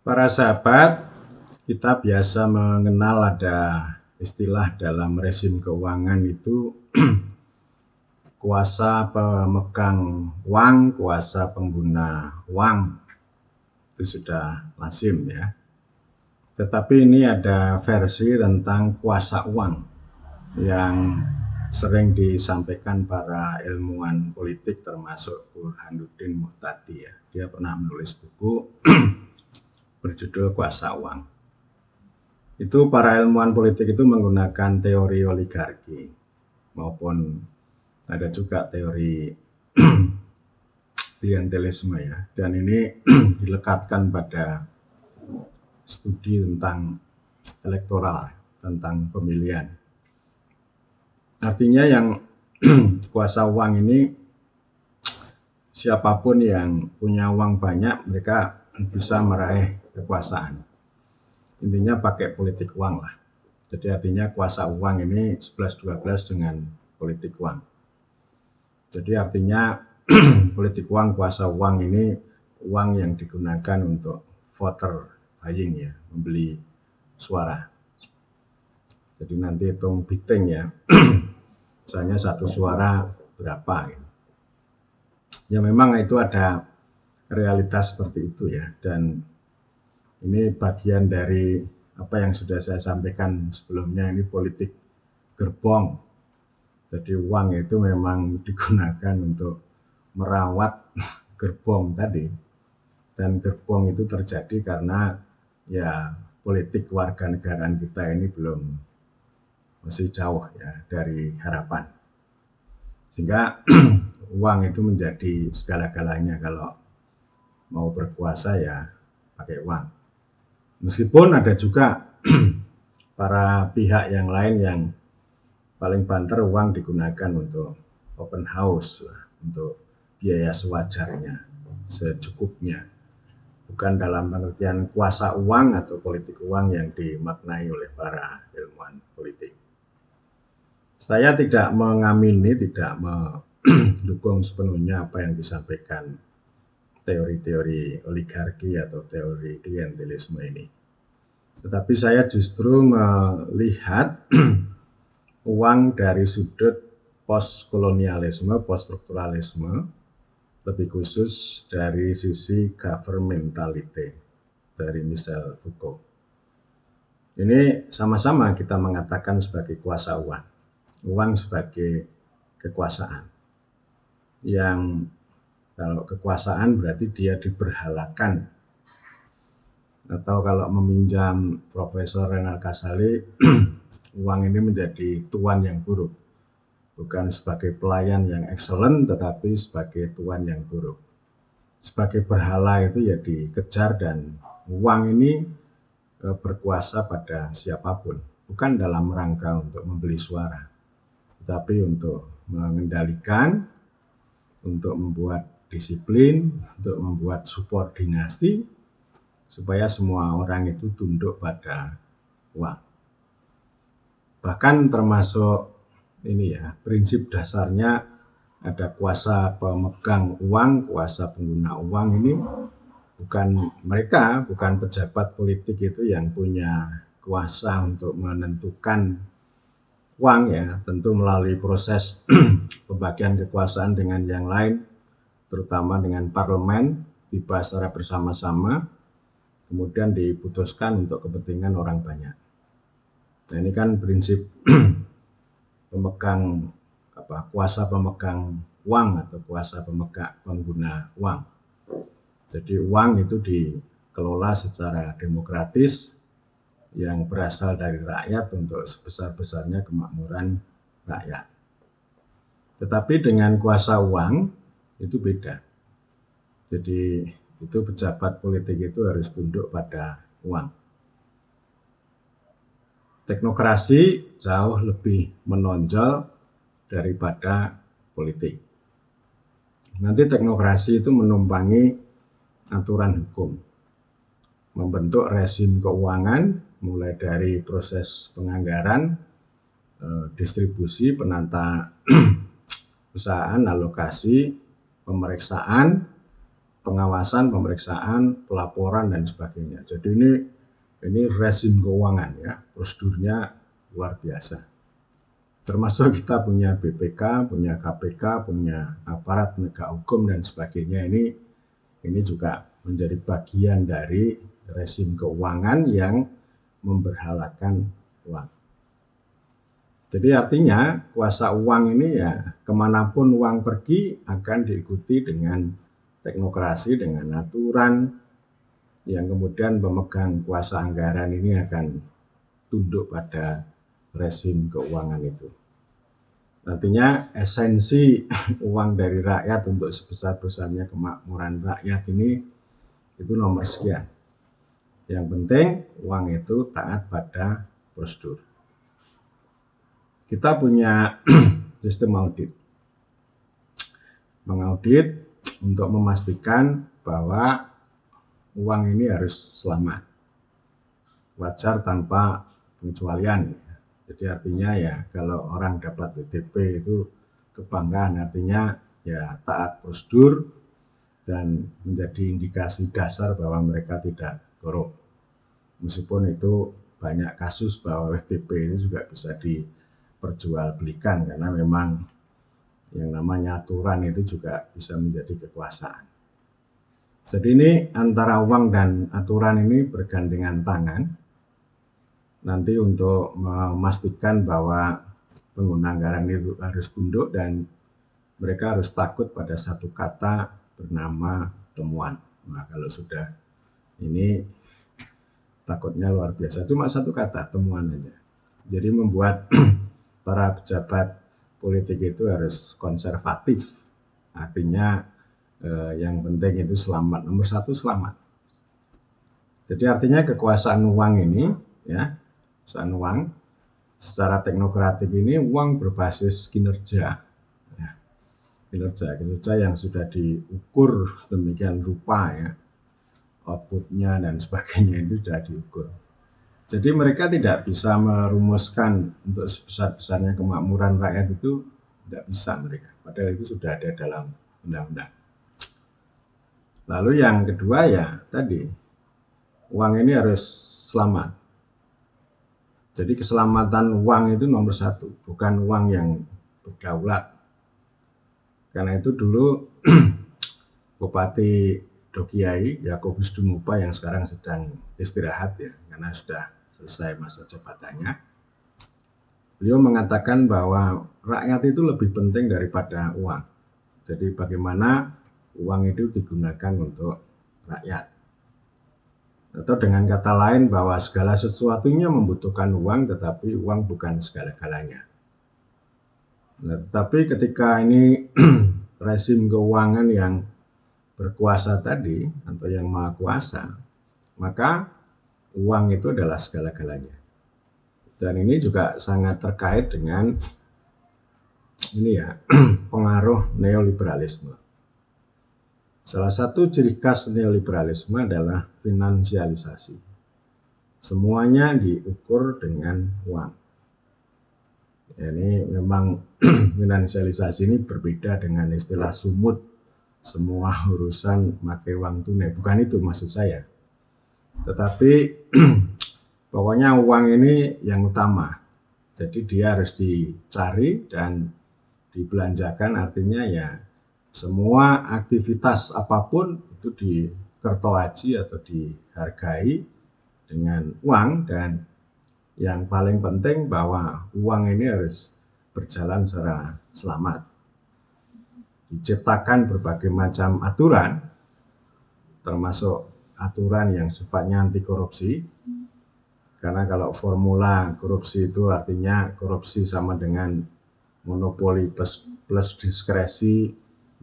Para sahabat, kita biasa mengenal ada istilah dalam rezim keuangan itu kuasa pemegang uang, kuasa pengguna uang. Itu sudah lazim ya. Tetapi ini ada versi tentang kuasa uang yang sering disampaikan para ilmuwan politik termasuk Burhanuddin Muhtadi ya. Dia pernah menulis buku berjudul Kuasa Uang. Itu para ilmuwan politik itu menggunakan teori oligarki maupun ada juga teori klientelisme ya, dan ini dilekatkan pada studi tentang elektoral, tentang pemilihan. Artinya yang kuasa uang ini siapapun yang punya uang banyak mereka bisa meraih kekuasaan. Intinya pakai politik uang lah. Jadi artinya kuasa uang ini 11-12 dengan politik uang. Jadi artinya politik uang, kuasa uang ini uang yang digunakan untuk voter buying ya, membeli suara. Jadi nanti hitung bidding ya, misalnya satu suara berapa gitu. Ya memang itu ada realitas seperti itu ya, dan ini bagian dari apa yang sudah saya sampaikan sebelumnya, ini politik gerbong. Jadi uang itu memang digunakan untuk merawat gerbong tadi. Dan gerbong itu terjadi karena ya politik kewarganegaraan kita ini masih jauh ya dari harapan. Sehingga uang itu menjadi segala-galanya. Kalau mau berkuasa ya pakai uang. Meskipun ada juga para pihak yang lain yang paling banter uang digunakan untuk open house, untuk biaya sewajarnya, secukupnya. Bukan dalam pengertian kuasa uang atau politik uang yang dimaknai oleh para ilmuwan politik. Saya tidak mengamini, tidak mendukung sepenuhnya apa yang disampaikan teori-teori oligarki atau teori klientelisme ini. Tetapi saya justru melihat uang dari sudut postkolonialisme, poststrukturalisme, lebih khusus dari sisi governmentality dari Michel Foucault. Ini sama-sama kita mengatakan sebagai kuasa uang. Uang sebagai kekuasaan. Yang kalau kekuasaan berarti dia diberhalakan. Atau kalau meminjam Profesor Renal Kasali, uang ini menjadi tuan yang buruk. Bukan sebagai pelayan yang excellent, tetapi sebagai tuan yang buruk. Sebagai berhala itu ya dikejar, dan uang ini berkuasa pada siapapun. Bukan dalam rangka untuk membeli suara, tetapi untuk mengendalikan, untuk membuat disiplin, untuk membuat subordinasi, supaya semua orang itu tunduk pada uang. Bahkan termasuk ini ya, prinsip dasarnya ada kuasa pemegang uang, kuasa pengguna uang. Ini bukan pejabat politik itu yang punya kuasa untuk menentukan uang ya, tentu melalui proses pembagian kekuasaan dengan yang lain, terutama dengan parlemen, dibahas secara bersama-sama, kemudian diputuskan untuk kepentingan orang banyak. Nah ini kan prinsip kuasa pemegang uang atau kuasa pengguna uang. Jadi uang itu dikelola secara demokratis yang berasal dari rakyat untuk sebesar-besarnya kemakmuran rakyat. Tetapi dengan kuasa uang itu beda. Jadi itu pejabat politik itu harus tunduk pada uang. Teknokrasi jauh lebih menonjol daripada politik. Nanti teknokrasi itu menumpangi aturan hukum, membentuk rezim keuangan mulai dari proses penganggaran, distribusi, penata usahaan, alokasi, pemeriksaan, pengawasan, pemeriksaan, pelaporan dan sebagainya. Jadi ini rezim keuangan ya, prosedurnya luar biasa. Termasuk kita punya BPK, punya KPK, punya aparat penegak hukum dan sebagainya. Ini juga menjadi bagian dari rezim keuangan yang memberhalakan uang. Jadi artinya kuasa uang ini ya kemanapun uang pergi akan diikuti dengan teknokrasi, dengan aturan yang kemudian pemegang kuasa anggaran ini akan tunduk pada rezim keuangan itu. Artinya esensi uang dari rakyat untuk sebesar-besarnya kemakmuran rakyat ini itu nomor sekian. Yang penting uang itu taat pada prosedur. Kita punya sistem audit. Mengaudit untuk memastikan bahwa uang ini harus selamat, wajar tanpa pengecualian. Jadi artinya ya kalau orang dapat WTP itu kebanggaan, artinya ya taat prosedur dan menjadi indikasi dasar bahwa mereka tidak korup. Meskipun itu banyak kasus bahwa WTP ini juga bisa diperjualbelikan karena memang yang namanya aturan itu juga bisa menjadi kekuasaan. Jadi ini antara uang dan aturan ini bergandengan tangan. Nanti untuk memastikan bahwa pengguna anggaran itu harus tunduk dan mereka harus takut pada satu kata bernama temuan. Nah kalau sudah ini takutnya luar biasa. Cuma satu kata, temuan aja. Jadi membuat para pejabat politik itu harus konservatif. Artinya yang penting itu selamat, nomor satu selamat. Jadi artinya kekuasaan uang ini ya, kekuasaan uang secara teknokratik ini uang berbasis kinerja ya. Kinerja yang sudah diukur sedemikian rupa ya, outputnya dan sebagainya itu sudah diukur. Jadi mereka tidak bisa merumuskan untuk sebesar-besarnya kemakmuran rakyat itu, tidak bisa mereka, padahal itu sudah ada dalam undang-undang. Lalu yang kedua ya tadi, uang ini harus selamat. Jadi keselamatan uang itu nomor satu, bukan uang yang berdaulat. Karena itu dulu Bupati Dokiai Yakobus Dumupa yang sekarang sedang istirahat ya, karena sudah selesai masa jabatannya. Beliau mengatakan bahwa rakyat itu lebih penting daripada uang. Jadi bagaimana uang itu digunakan untuk rakyat. Atau dengan kata lain bahwa segala sesuatunya membutuhkan uang, tetapi uang bukan segala-galanya. Nah, tetapi ketika ini rezim keuangan yang berkuasa tadi, atau yang maha kuasa, maka uang itu adalah segala-galanya. Dan ini juga sangat terkait dengan ini ya, pengaruh neoliberalisme. Salah satu ciri khas neoliberalisme adalah finansialisasi. Semuanya diukur dengan uang. Ini memang finansialisasi ini berbeda dengan istilah sumut. Semua urusan pakai uang tunai. Bukan itu maksud saya. Tetapi pokoknya uang ini yang utama. Jadi dia harus dicari dan dibelanjakan, artinya ya semua aktivitas apapun itu dikertoaji atau dihargai dengan uang, dan yang paling penting bahwa uang ini harus berjalan secara selamat. Diciptakan berbagai macam aturan, termasuk aturan yang sifatnya anti korupsi. Karena kalau formula korupsi itu artinya korupsi sama dengan monopoli plus diskresi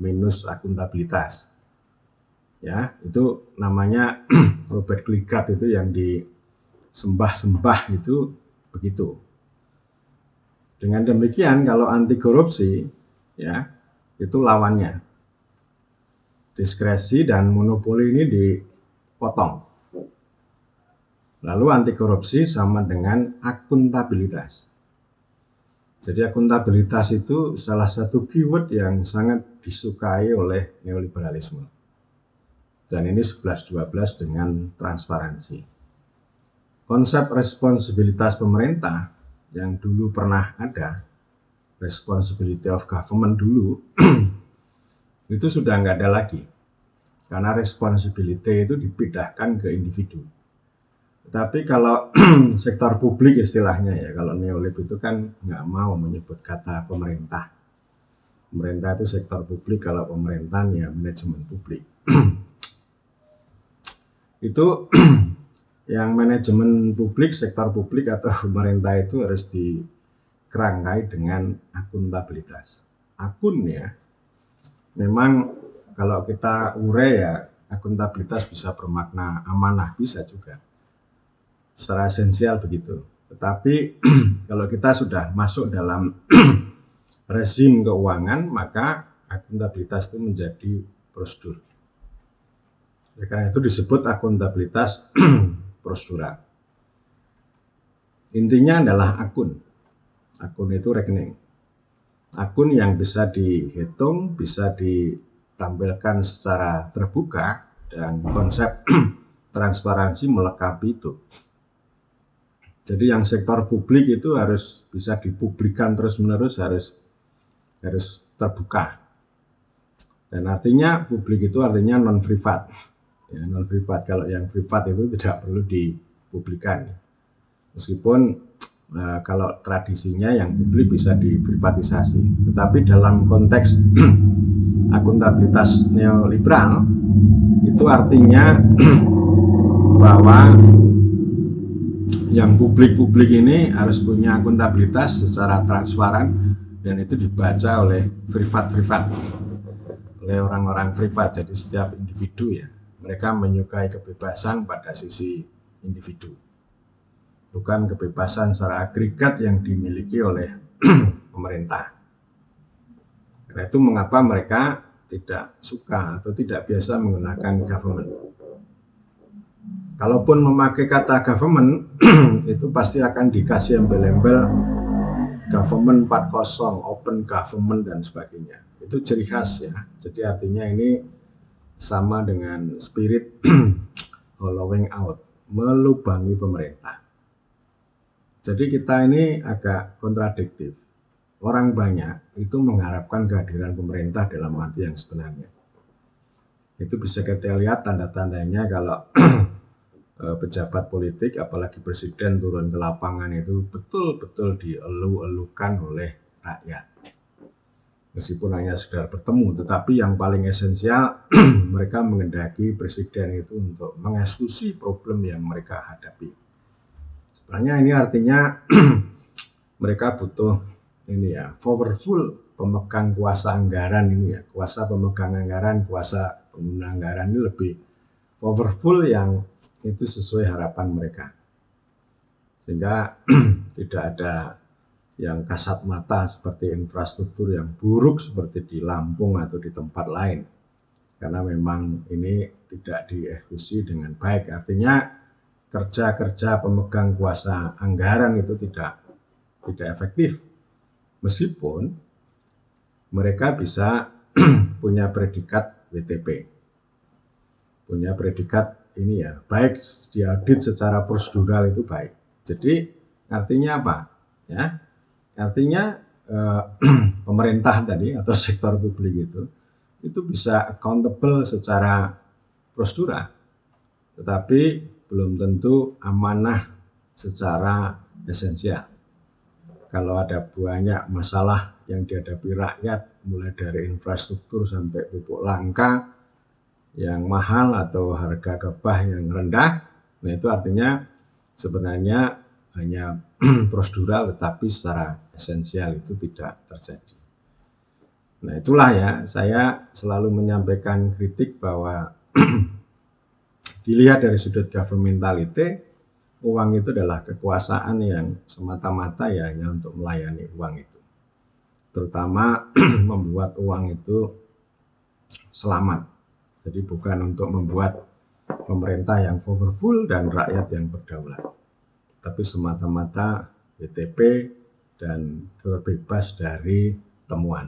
minus akuntabilitas. Ya, itu namanya Robert Gligat itu yang disembah-sembah itu begitu. Dengan demikian kalau anti korupsi ya, itu lawannya. Diskresi dan monopoli ini dipotong. Lalu anti korupsi sama dengan akuntabilitas. Jadi akuntabilitas itu salah satu keyword yang sangat disukai oleh neoliberalisme. Dan ini 11-12 dengan transparansi. Konsep responsibilitas pemerintah yang dulu pernah ada, responsibility of government dulu, itu sudah nggak ada lagi. Karena responsibility itu dipindahkan ke individu. Tapi kalau sektor publik istilahnya ya, kalau neolib itu kan nggak mau menyebut kata pemerintah. Pemerintah itu sektor publik, kalau pemerintahan ya manajemen publik. Itu yang manajemen publik, sektor publik atau pemerintah itu harus dikerangkai dengan akuntabilitas. Akun ya, memang kalau kita urai ya, akuntabilitas bisa bermakna amanah, bisa juga. Secara esensial begitu. Tetapi kalau kita sudah masuk dalam rezim keuangan, maka akuntabilitas itu menjadi prosedur. Oleh karena itu disebut akuntabilitas prosedural. Intinya adalah akun. Akun itu rekening. Akun yang bisa dihitung, bisa ditampilkan secara terbuka, dan konsep transparansi melengkapi itu. Jadi yang sektor publik itu harus bisa dipublikkan terus-menerus, harus terbuka. Dan artinya publik itu artinya non-privat. Ya, non-privat. Kalau yang privat itu tidak perlu dipublikkan. Meskipun kalau tradisinya yang publik bisa diprivatisasi. Tetapi dalam konteks akuntabilitas neoliberal, itu artinya bahwa yang publik-publik ini harus punya akuntabilitas secara transparan, dan itu dibaca oleh privat-privat, oleh orang-orang privat. Jadi setiap individu ya, mereka menyukai kebebasan pada sisi individu, bukan kebebasan secara agregat yang dimiliki oleh pemerintah. Karena itu mengapa mereka tidak suka atau tidak biasa menggunakan government. Kalaupun memakai kata government, itu pasti akan dikasih embel-embel government 4.0, open government dan sebagainya. Itu ciri khas ya. Jadi artinya ini sama dengan spirit hollowing out, melubangi pemerintah. Jadi kita ini agak kontradiktif. Orang banyak itu mengharapkan kehadiran pemerintah dalam arti yang sebenarnya. Itu bisa kita lihat tanda-tandanya kalau pejabat politik, apalagi presiden turun ke lapangan itu betul-betul dielu-elukan oleh rakyat. Meskipun hanya sekedar bertemu, tetapi yang paling esensial mereka mengendaki presiden itu untuk mengeksekusi problem yang mereka hadapi. Sebenarnya ini artinya mereka butuh ini ya, powerful pemegang kuasa anggaran ini ya, kuasa pemegang anggaran, kuasa pengguna anggaran ini lebih powerful, yang itu sesuai harapan mereka. Sehingga tidak ada yang kasat mata seperti infrastruktur yang buruk seperti di Lampung atau di tempat lain. Karena memang ini tidak dieksekusi dengan baik. Artinya kerja-kerja pemegang kuasa anggaran itu tidak efektif. Meskipun mereka bisa punya predikat WTP. Punya predikat ini ya, baik diaudit secara prosedural itu baik. Jadi artinya apa? Ya, artinya pemerintah tadi atau sektor publik itu bisa accountable secara prosedural, tetapi belum tentu amanah secara esensial. Kalau ada banyak masalah yang dihadapi rakyat, mulai dari infrastruktur sampai pupuk langka yang mahal atau harga gabah yang rendah, nah itu artinya sebenarnya hanya prosedural, tetapi secara esensial itu tidak terjadi. Nah itulah ya, saya selalu menyampaikan kritik bahwa dilihat dari sudut governmentality, uang itu adalah kekuasaan yang semata-mata ya hanya untuk melayani uang itu. Terutama membuat uang itu selamat. Jadi bukan untuk membuat pemerintah yang powerful dan rakyat yang berdaulat, tapi semata-mata WTP dan terbebas dari temuan.